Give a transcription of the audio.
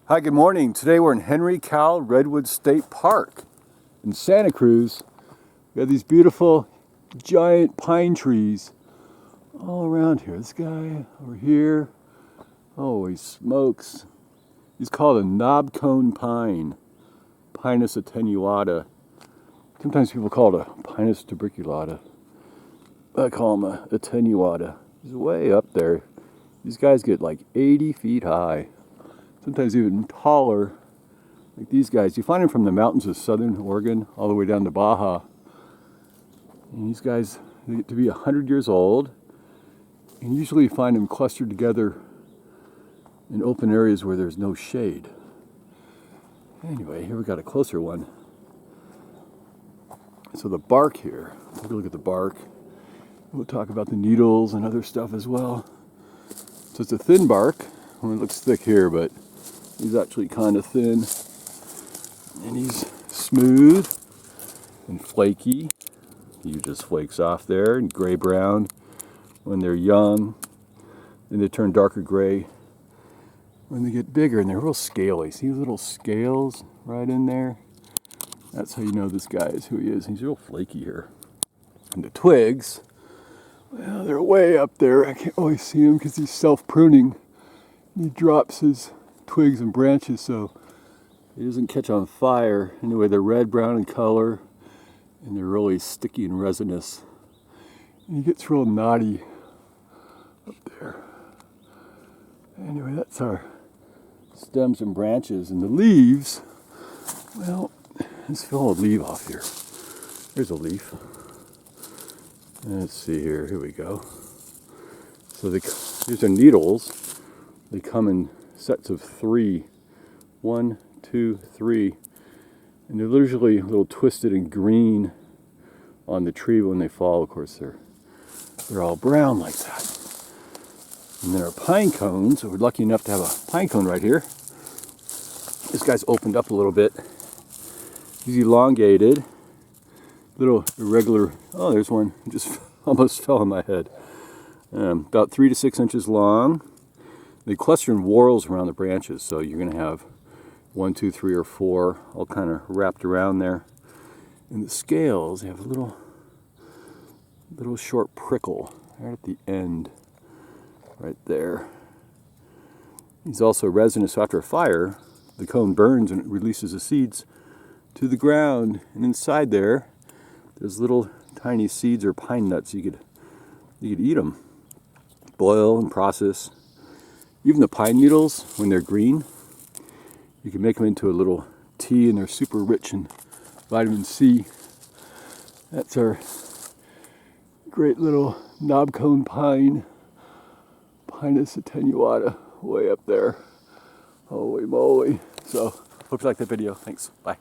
Hi, good morning. Today we're in Henry Cowell Redwoods State Park in Santa Cruz. We have these beautiful giant pine trees all around here. This guy over here, holy smokes. He's called a knobcone pine, Pinus attenuata. Sometimes people call it a Pinus tuberculata. I call him a attenuata. He's way up there. These guys get like 80 feet high. Sometimes even taller, like these guys. You find them from the mountains of southern Oregon all the way down to Baja. And these guys, they get to be 100 years old. And usually you find them clustered together in open areas where there's no shade. Anyway, here we got a closer one. So the bark here, take a look at the bark. We'll talk about the needles and other stuff as well. So it's a thin bark. Well, it looks thick here, but he's actually kind of thin. And he's smooth and flaky. He just flakes off there, and gray-brown when they're young. And they turn darker gray when they get bigger, and they're real scaly. See these little scales right in there? That's how you know this guy is who he is. He's real flaky here. And the twigs, well, they're way up there. I can't always see him because he's self-pruning. He drops his twigs and branches so he doesn't catch on fire. Anyway, they're red, brown in color, and they're really sticky and resinous. And he gets real knotty up there. Anyway, that's our stems and branches. And the leaves, well, let's fill a leaf off here. Here's a leaf. Let's see here. Here we go. So these are needles. They come in sets of 3. 1, 2, 3. And they're usually a little twisted and green on the tree. When they fall, of course, they're all brown like that. And there are pine cones. So we're lucky enough to have a pine cone right here. This guy's opened up a little bit. He's elongated. Little irregular. Oh, there's one. Just almost fell on my head. About 3 to 6 inches long. They cluster in whorls around the branches, so you're going to have 1, 2, 3, or 4 all kind of wrapped around there. And the scales, they have a little short prickle right at the end, right there. He's also resinous, so after a fire, the cone burns and it releases the seeds to the ground. And inside there's little tiny seeds or pine nuts. You could eat them, boil and process. Even the pine needles, when they're green, you can make them into a little tea, and they're super rich in vitamin C. That's our great little knobcone pine, Pinus attenuata, way up there. Holy moly. So, hope you liked that video. Thanks. Bye.